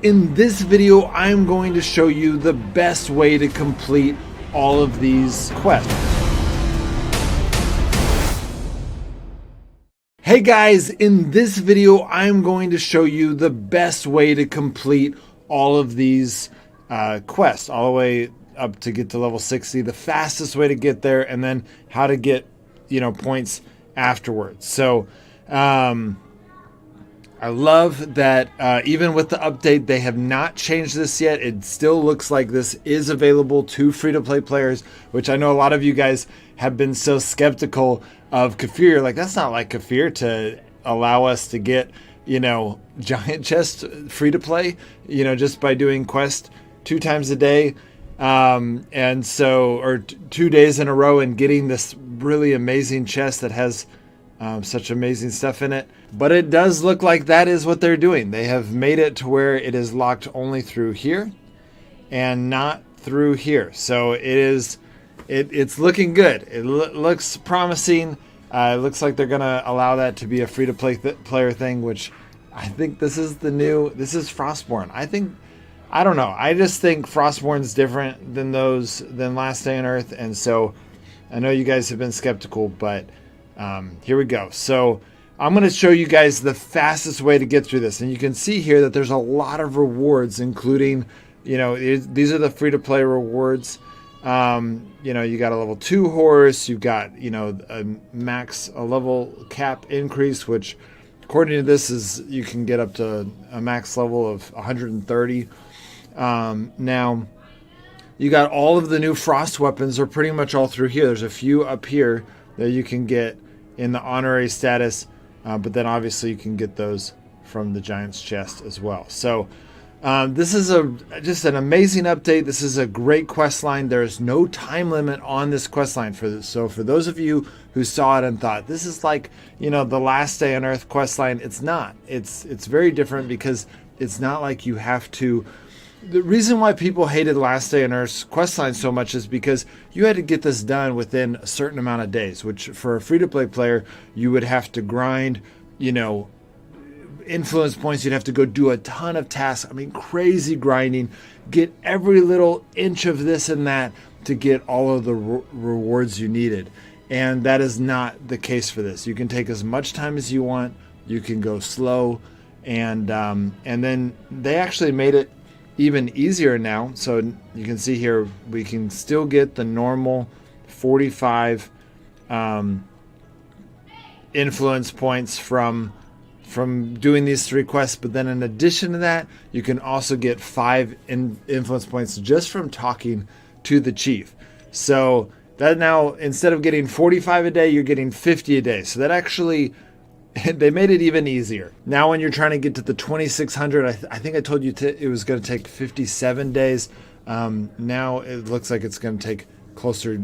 In this video, I'm going to show you the best way to complete all of these quests. Hey guys, in this video, I'm going to show you the best way to complete all of these quests, all the way up to get to level 60, the fastest way to get there, and then how to get, points afterwards. So, I love that even with the update, they have not changed this yet. It still looks like this is available to free-to-play players, which I know a lot of you guys have been so skeptical of Kefir. Like, that's not like Kefir to allow us to get, giant chests free-to-play, just by doing quests 2 times a day. And so, or 2 days in a row, and getting this really amazing chest that has such amazing stuff in it. But it does look like that is what they're doing. They have made it to where it is locked only through here and not through here. So it's looking good. It looks promising. It looks like they're gonna allow that to be a free-to-play player thing, which I think this is Frostborn. I don't know. I just think Frostborn's different than Last Day on Earth, and so I know you guys have been skeptical, but here we go. So I'm going to show you guys the fastest way to get through this. And you can see here that there's a lot of rewards, including, these are the free-to-play rewards. You got a level 2 horse. You've got, a level cap increase, which according to this is you can get up to a max level of 130. Now, you got all of the new frost weapons are pretty much all through here. There's a few up here that you can get in the honorary status, but then obviously you can get those from the Giant's chest as well. So this is just an amazing update. This is a great quest line. There's no time limit on this quest line for this. So for those of you who saw it and thought this is like, the Last Day on Earth quest line, it's not. It's very different because it's not like you have to. The reason why people hated Last Day on Earth's questline so much is because you had to get this done within a certain amount of days, which for a free-to-play player, you would have to grind, influence points. You'd have to go do a ton of tasks. I mean, crazy grinding, get every little inch of this and that to get all of the rewards you needed. And that is not the case for this. You can take as much time as you want. You can go slow. And then they actually made it even easier now. So you can see here, we can still get the normal 45 influence points from doing these 3 quests. But then in addition to that, you can also get 5 influence points just from talking to the chief. So that now, instead of getting 45 a day, you're getting 50 a day. So that actually, they made it even easier. Now when you're trying to get to the 2600, I think I told you it was going to take 57 days. Now it looks like it's going to take closer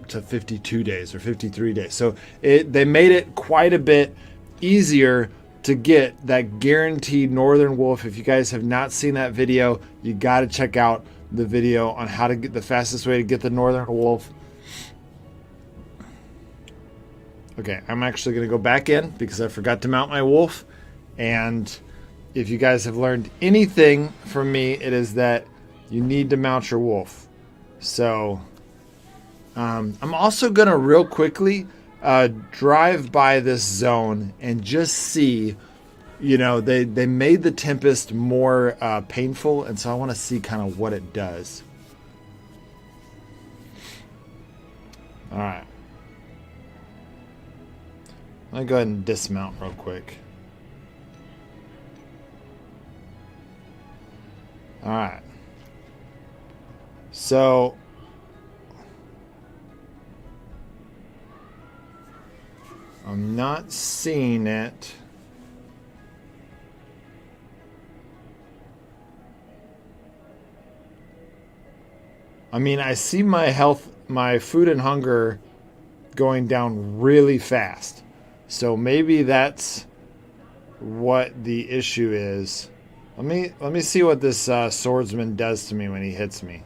to 52 days or 53 days. So they made it quite a bit easier to get that guaranteed Northern Wolf. If you guys have not seen that video, you got to check out the video on how to get the fastest way to get the Northern Wolf. Okay, I'm actually going to go back in because I forgot to mount my wolf. And if you guys have learned anything from me, it is that you need to mount your wolf. So I'm also going to real quickly drive by this zone and just see, they made the Tempest more painful. And so I want to see kind of what it does. All right. Let me go ahead and dismount real quick. All right. So I'm not seeing it. I mean, I see my health, my food and hunger going down really fast. So maybe that's what the issue is. Let me see what this swordsman does to me when he hits me.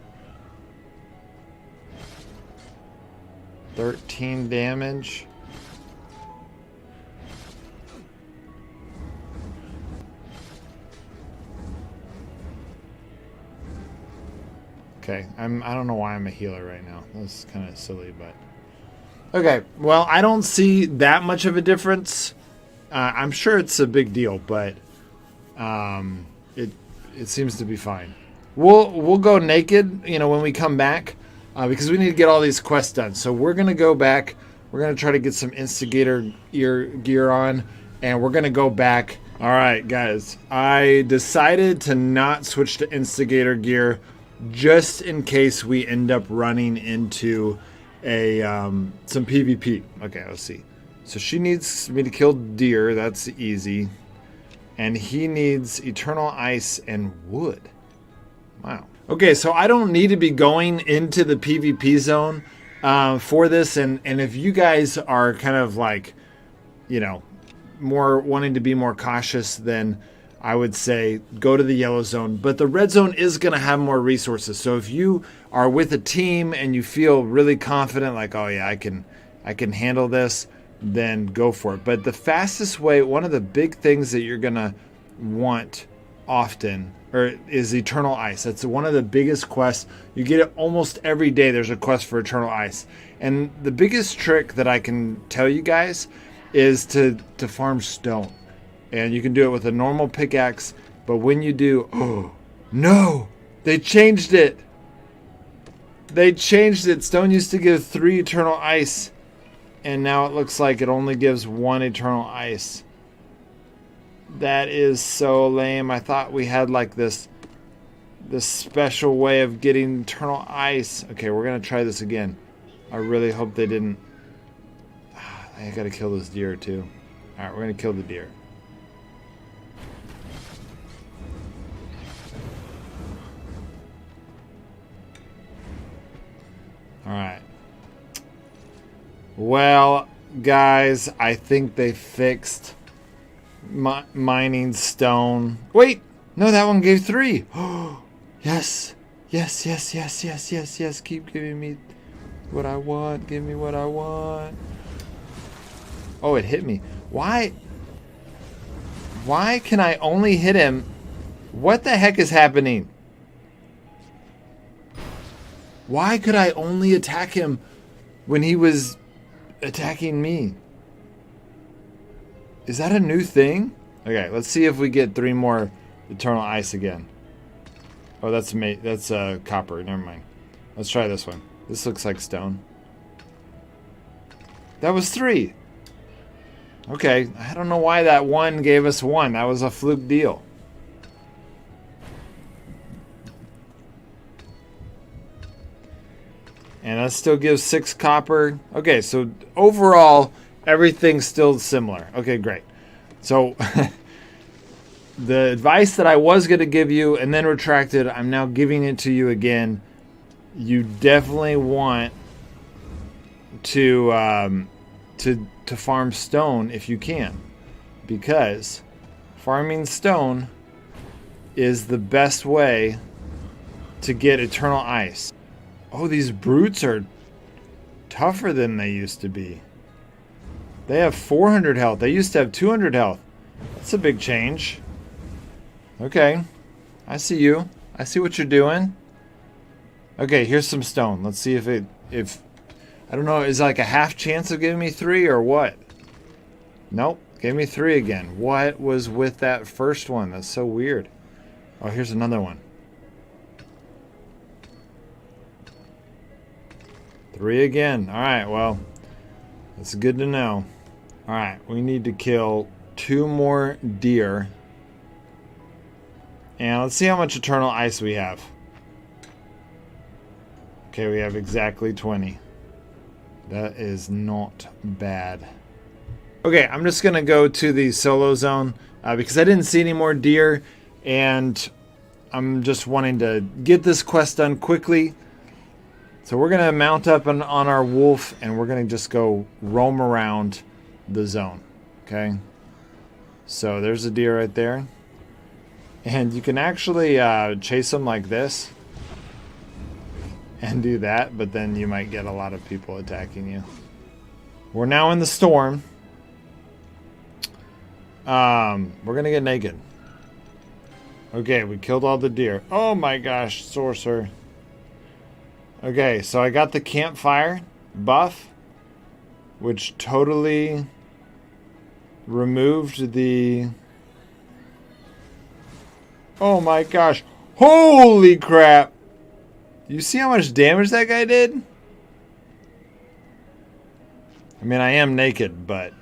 13 damage. Okay, I don't know why I'm a healer right now. That's kind of silly, but okay. Well, I don't see that much of a difference. I'm sure it's a big deal, but it seems to be fine. We'll go naked, you know, when we come back, because we need to get all these quests done. So we're gonna go back. We're gonna try to get some instigator gear on, and we're gonna go back. All right, guys. I decided to not switch to instigator gear, just in case we end up running into a some PvP. Okay, let's see. So she needs me to kill deer. That's easy. And he needs eternal ice and wood. Wow. Okay, so I don't need to be going into the PvP zone for this. And if you guys are kind of like, you know, more wanting to be more cautious, then I would say go to the yellow zone. But the red zone is going to have more resources. So if you are with a team and you feel really confident, like, oh yeah, I can handle this, then go for it. But the fastest way, one of the big things that you're going to want often is eternal ice. That's one of the biggest quests. You get it almost every day. There's a quest for eternal ice. And the biggest trick that I can tell you guys is to farm stone. And you can do it with a normal pickaxe, but when you do, oh no, they changed it. They changed it. Stone used to give 3 eternal ice, and now it looks like it only gives 1 eternal ice. That is so lame. I thought we had like this special way of getting eternal ice. Okay, we're gonna try this again. I really hope they didn't. I gotta kill this deer too. All right, we're gonna kill the deer. All right. Well, guys, I think they fixed mining stone. Wait, no, that one gave 3. Yes, yes, yes, yes, yes, yes, yes. Keep giving me what I want. Give me what I want. Oh, it hit me. Why? Why can I only hit him? What the heck is happening? Why could I only attack him when he was attacking me? Is that a new thing? Okay, let's see if we get 3 more eternal ice again. Oh, that's copper. Never mind. Let's try this one. This looks like stone. That was 3. Okay, I don't know why that one gave us 1. That was a fluke deal. And that still gives 6 copper. Okay, so overall, everything's still similar. Okay, great. So the advice that I was going to give you and then retracted, I'm now giving it to you again. You definitely want to farm stone if you can, because farming stone is the best way to get eternal ice. Oh, these brutes are tougher than they used to be. They have 400 health. They used to have 200 health. That's a big change. Okay. I see you. I see what you're doing. Okay, here's some stone. Let's see if I don't know, is like a half chance of giving me 3 or what? Nope. Gave me 3 again. What was with that first one? That's so weird. Oh, here's another one. 3 again. Alright, well, that's good to know. Alright, we need to kill 2 more deer. And let's see how much eternal ice we have. Okay, we have exactly 20. That is not bad. Okay, I'm just going to go to the solo zone because I didn't see any more deer. And I'm just wanting to get this quest done quickly. So we're going to mount up on our wolf, and we're going to just go roam around the zone. Okay? So there's a deer right there. And you can actually chase them like this and do that, but then you might get a lot of people attacking you. We're now in the storm. We're going to get naked. Okay, we killed all the deer. Oh my gosh, sorcerer. Okay, so I got the campfire buff, which totally removed the... Oh my gosh. Holy crap! You see how much damage that guy did? I mean, I am naked, but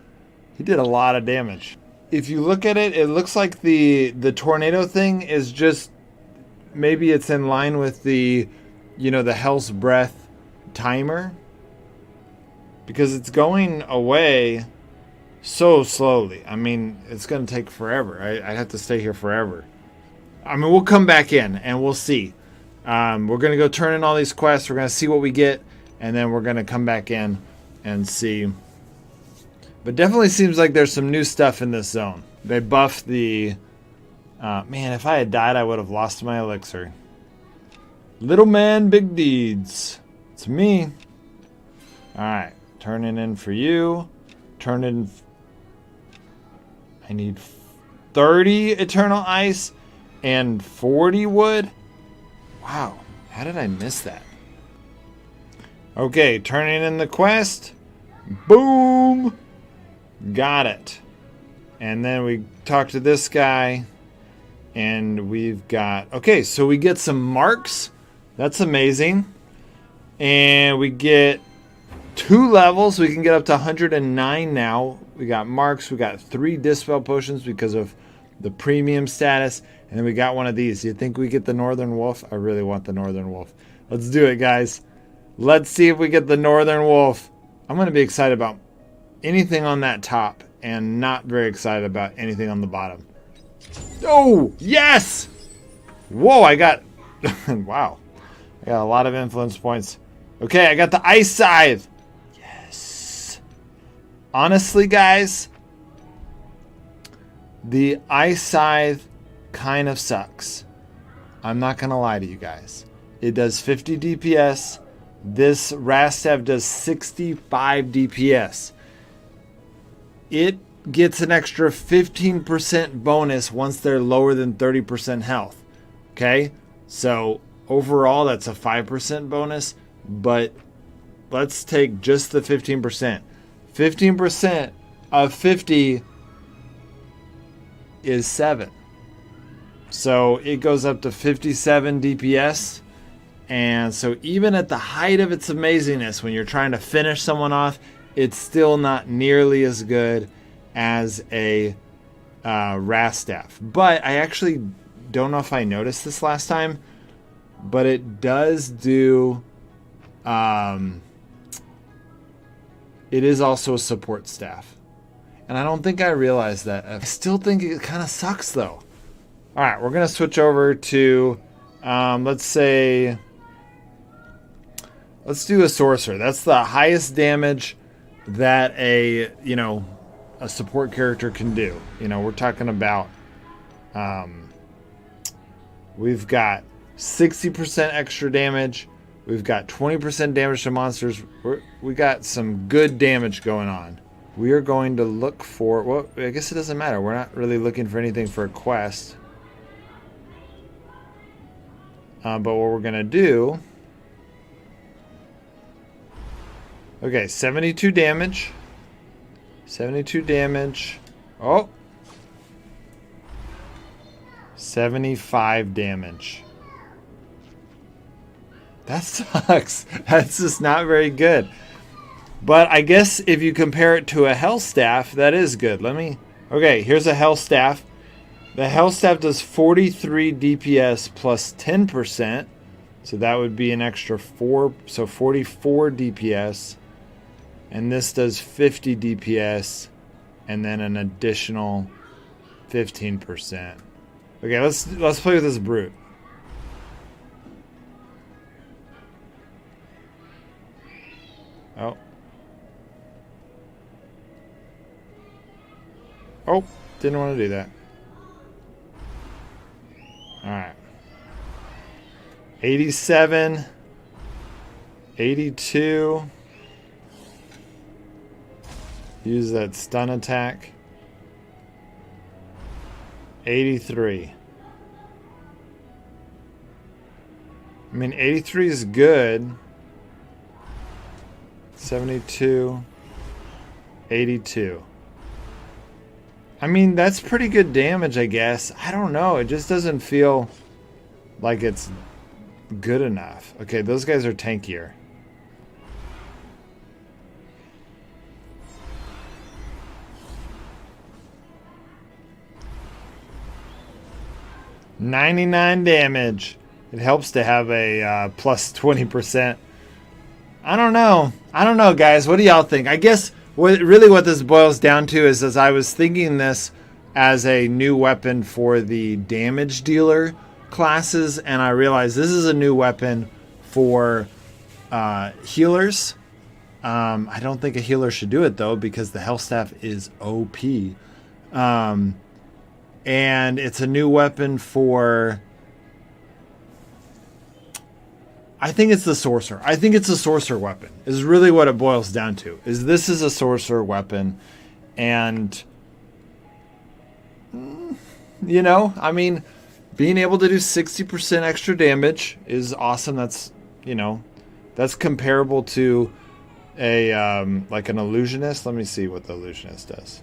he did a lot of damage. If you look at it, it looks like the tornado thing is just... Maybe it's in line with the, you know, the Hell's Breath timer. Because it's going away so slowly. I mean, it's going to take forever. I have to stay here forever. I mean, we'll come back in and we'll see. We're going to go turn in all these quests. We're going to see what we get. And then we're going to come back in and see. But definitely seems like there's some new stuff in this zone. They buffed the... man, if I had died, I would have lost my elixir. Little man, big deeds. It's me. Alright. Turning in for you. Turn in... I need 30 Eternal Ice and 40 wood. Wow. How did I miss that? Okay, turning in the quest. Boom! Got it. And then we talk to this guy. And we've got... Okay, so we get some marks. That's amazing. And we get 2 levels. We can get up to 109 now. We got marks. We got 3 dispel potions because of the premium status. And then we got one of these. You think we get the Northern Wolf? I really want the Northern Wolf. Let's do it, guys. Let's see if we get the Northern Wolf. I'm going to be excited about anything on that top and not very excited about anything on the bottom. Oh, yes! Whoa, I got... wow. I got a lot of influence points. Okay, I got the Ice Scythe. Yes. Honestly, guys, the Ice Scythe kind of sucks. I'm not going to lie to you guys. It does 50 DPS. This Rastaff does 65 DPS. It gets an extra 15% bonus once they're lower than 30% health. Okay? So overall that's a 5% bonus, but let's take just the 15%. 15% of 50 is 7. So it goes up to 57 DPS. And so even at the height of its amazingness, when you're trying to finish someone off, it's still not nearly as good as a Rastaff. But I actually don't know if I noticed this last time, but it does do... it is also a support staff. And I don't think I realized that. I still think it kind of sucks, though. Alright, we're going to switch over to, let's say... Let's do a sorcerer. That's the highest damage that a support character can do. You know, we're talking about we've got 60% extra damage. We've got 20% damage to monsters. We got some good damage going on. We are going to look for... Well, I guess it doesn't matter. We're not really looking for anything for a quest. But what we're going to do... Okay, 72 damage. 72 damage. Oh! 75 damage. That sucks. That's just not very good. But I guess if you compare it to a Hell Staff, that is good. Let me... Okay, here's a Hell Staff. The Hell Staff does 43 DPS plus 10%. So that would be an extra 4. So 44 DPS. And this does 50 DPS. And then an additional 15%. Okay, let's play with this brute. Oh. Oh, didn't want to do that. Alright. 87. 82. Use that stun attack. 83. I mean, 83 is good. 72, 82. I mean, that's pretty good damage, I guess. I don't know. It just doesn't feel like it's good enough. Okay, those guys are tankier. $99 damage. It helps to have a plus 20%. I don't know. I don't know, guys. What do y'all think? I guess what this boils down to is, as I was thinking this as a new weapon for the damage dealer classes, and I realized this is a new weapon for healers. I don't think a healer should do it, though, because the health staff is OP. And it's a new weapon for... I think it's the sorcerer. I think it's a sorcerer weapon is really what it boils down to. This is a sorcerer weapon. And, you know, I mean, being able to do 60% extra damage is awesome. That's, you know, that's comparable to a, like an illusionist. Let me see what the illusionist does.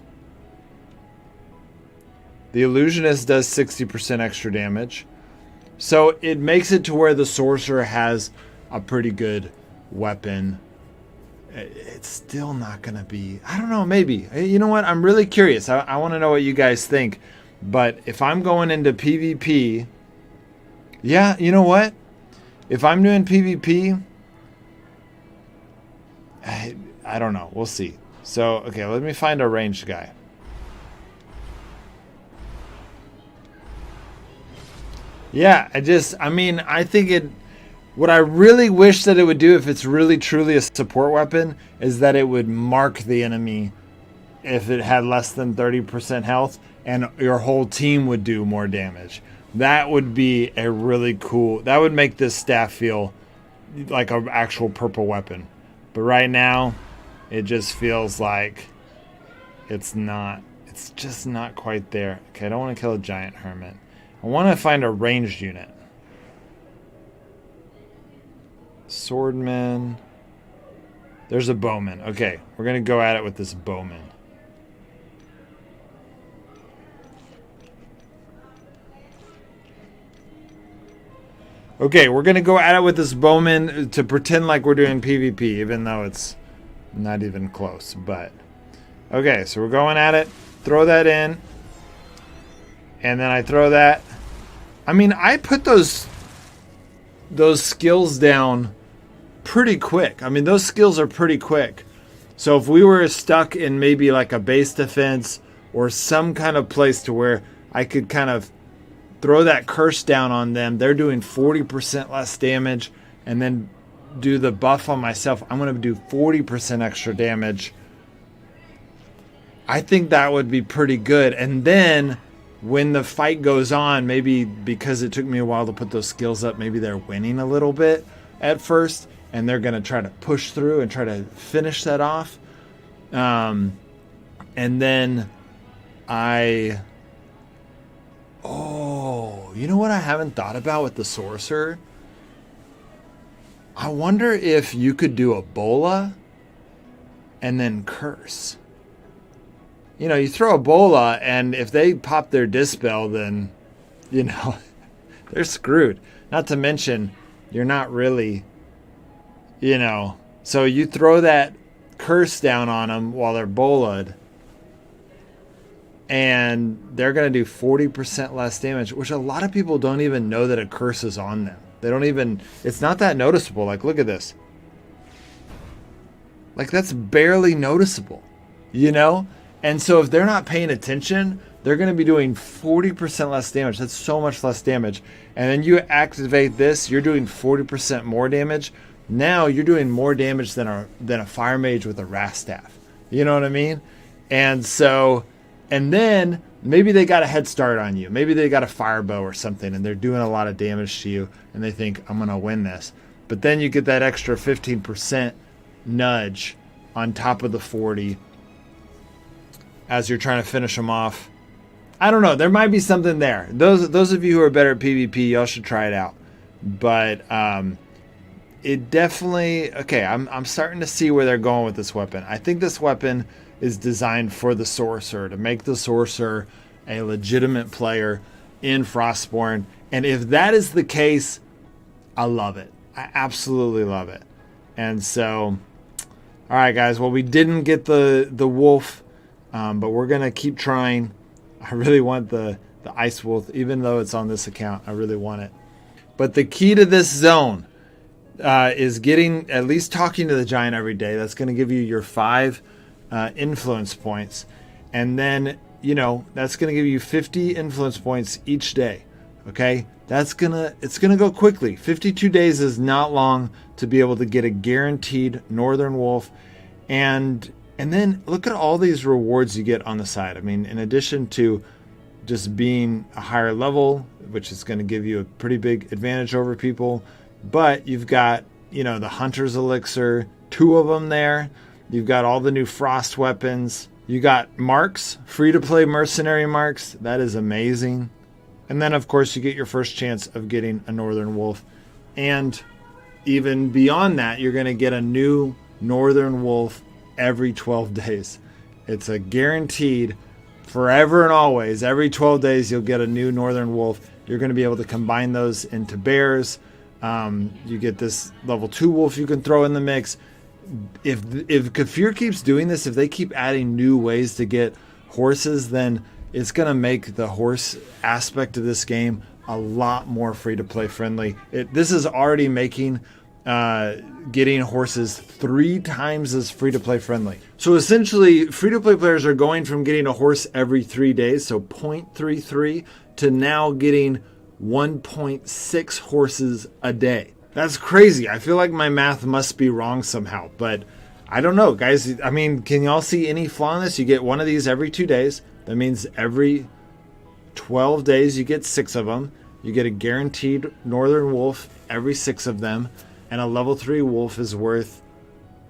The illusionist does 60% extra damage. So it makes it to where the sorcerer has a pretty good weapon. It's still not going to be... I don't know, maybe. You know what? I'm really curious. I want to know what you guys think. But if I'm going into PvP... Yeah, you know what? If I'm doing PvP... I don't know. We'll see. So, okay, let me find a ranged guy. Yeah, I think what I really wish that it would do, if it's really truly a support weapon, is that it would mark the enemy if it had less than 30% health, and your whole team would do more damage. That would be a really cool... That would make this staff feel like an actual purple weapon. But right now, it just feels like it's not... It's just not quite there. Okay, I don't want to kill a giant hermit. I want to find a ranged unit. Swordman. There's a bowman. Okay, we're going to go at it with this bowman. Okay, we're going to go at it with this bowman to pretend like we're doing PvP, even though it's not even close. But okay, so we're going at it. Throw that in. And then I throw that. I mean, I put those skills down pretty quick. I mean, those skills are pretty quick. So if we were stuck in maybe like a base defense or some kind of place to where I could kind of throw that curse down on them, they're doing 40% less damage, and then do the buff on myself, I'm going to do 40% extra damage. I think that would be pretty good. And then when the fight goes on, maybe because it took me a while to put those skills up, maybe they're winning a little bit at first, and they're going to try to push through and try to finish that off. And then you know what I haven't thought about with the sorcerer? I wonder if you could do a bola and then curse. You know, you throw a bola, and if they pop their dispel, then, you know, they're screwed. Not to mention, you're not really, you know. So you throw that curse down on them while they're bola'd, and they're going to do 40% less damage, which a lot of people don't even know that a curse is on them. They don't even, it's not that noticeable. Like, look at this. Like, that's barely noticeable, you know? And so if they're not paying attention, they're going to be doing 40% less damage. That's so much less damage. And then you activate this, you're doing 40% more damage. Now you're doing more damage than a fire mage with a wrath staff. You know what I mean? And so, and then maybe they got a head start on you. Maybe they got a fire bow or something, and they're doing a lot of damage to you, and they think, I'm going to win this. But then you get that extra 15% nudge on top of the 40 as you're trying to finish them off. I don't know. There might be something there. Those of you who are better at PvP, y'all should try it out. But it definitely, okay, I'm starting to see where they're going with this weapon. I think this weapon is designed for the sorcerer, to make the sorcerer a legitimate player in Frostborn. And if that is the case, I love it. I absolutely love it. And so, all right, guys. Well, we didn't get the wolf, but we're gonna keep trying. I really want the ice wolf, even though it's on this account. I really want it. But the key to this zone is getting, at least talking to the giant every day. That's going to give you your 5 influence points. And then, you know, that's going to give you 50 influence points each day. Okay? It's going to go quickly. 52 days is not long to be able to get a guaranteed Northern Wolf. And then look at all these rewards you get on the side. I mean, in addition to just being a higher level, which is going to give you a pretty big advantage over people, but you've got, you know, the Hunter's Elixir, 2 of them there. You've got all the new Frost weapons. You got marks, free-to-play mercenary marks. That is amazing. And then, of course, you get your first chance of getting a Northern Wolf. And even beyond that, you're going to get a new Northern Wolf every 12 days. It's a guaranteed forever and always. Every 12 days, you'll get a new Northern Wolf. You're going to be able to combine those into bears. You get this level 2 wolf you can throw in the mix. If Kafir keeps doing this, if they keep adding new ways to get horses, then it's going to make the horse aspect of this game a lot more free-to-play friendly. This is already making getting horses 3 times as free-to-play friendly. So essentially, free-to-play players are going from getting a horse every 3 days, so 0.33, to now getting 1.6 horses a day. That's crazy. I feel like my math must be wrong somehow, but I don't know, guys. I mean, can y'all see any flaw in this? You get one of these every 2 days. That means every 12 days you get 6 of them. You get a guaranteed Northern Wolf every 6 of them. And a level 3 wolf is worth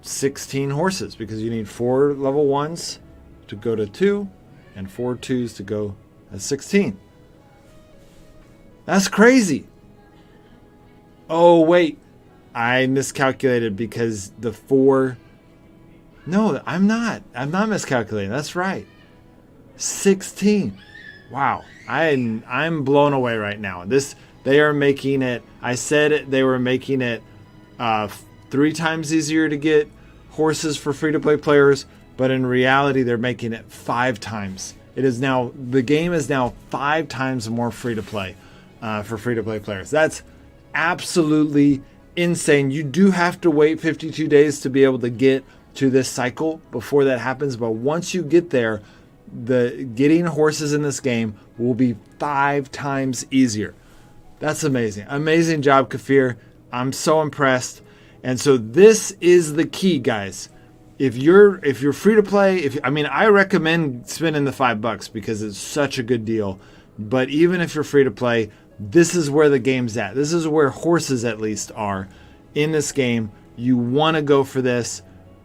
16 horses because you need 4 level 1s to go to 2 and 4 2s to go to 16. That's crazy. Oh, wait. I miscalculated because the 4... No, I'm not. I'm not miscalculating. That's right. 16. Wow. I'm blown away right now. They are making it... I said they were making it 3 times easier to get horses for free-to-play players, but in reality, they're making it 5 times. The game is now 5 times more free-to-play for free-to-play players. That's absolutely insane. You do have to wait 52 days to be able to get to this cycle before that happens, but once you get there, getting horses in this game will be 5 times easier. That's amazing. Amazing job, Kafir. I'm so impressed. And so this is the key, guys. If you're free to play, I recommend spending the $5 because it's such a good deal. But even if you're free to play, this is where the game's at. This is where horses at least are in this game. You want to go for this.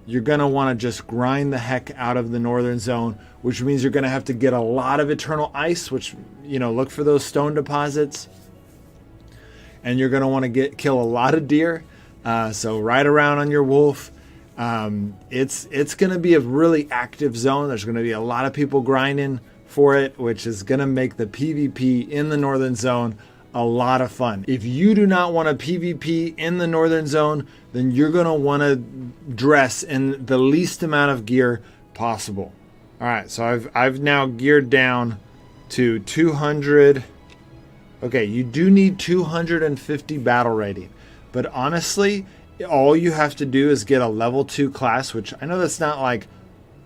You're going to want to just grind the heck out of the Northern Zone, which means you're going to have to get a lot of Eternal Ice, which, look for those stone deposits. And you're going to want to kill a lot of deer. So ride around on your wolf. It's going to be a really active zone. There's going to be a lot of people grinding for it, which is going to make the PvP in the Northern Zone a lot of fun. If you do not want a PvP in the Northern Zone, then you're going to want to dress in the least amount of gear possible. All right, so I've now geared down to 200. Okay, you do need 250 battle rating. But honestly, all you have to do is get a level 2 class, which I know that's not like,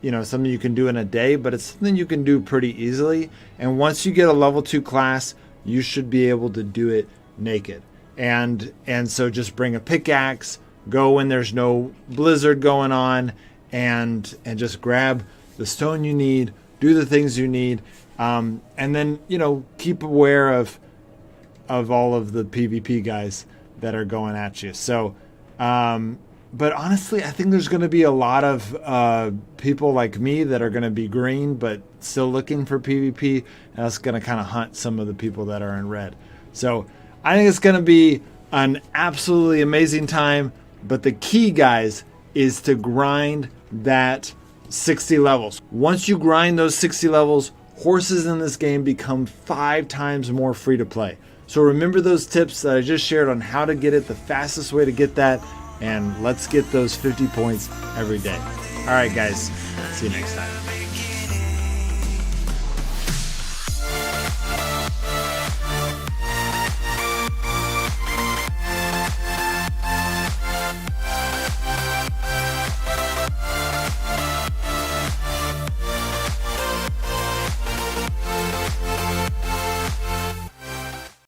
something you can do in a day, but it's something you can do pretty easily. And once you get a level 2 class, you should be able to do it naked. And so just bring a pickaxe, go when there's no blizzard going on, and just grab the stone you need, do the things you need, and then, keep aware of all of the PvP guys that are going at you. So, but honestly, I think there's going to be a lot of people like me that are going to be green, but still looking for PvP. And that's going to kind of hunt some of the people that are in red. So I think it's going to be an absolutely amazing time. But the key, guys, is to grind that 60 levels. Once you grind those 60 levels, horses in this game become 5 times more free to play. So remember those tips that I just shared on how to get it, the fastest way to get that, and let's get those 50 points every day. All right, guys, see you next time.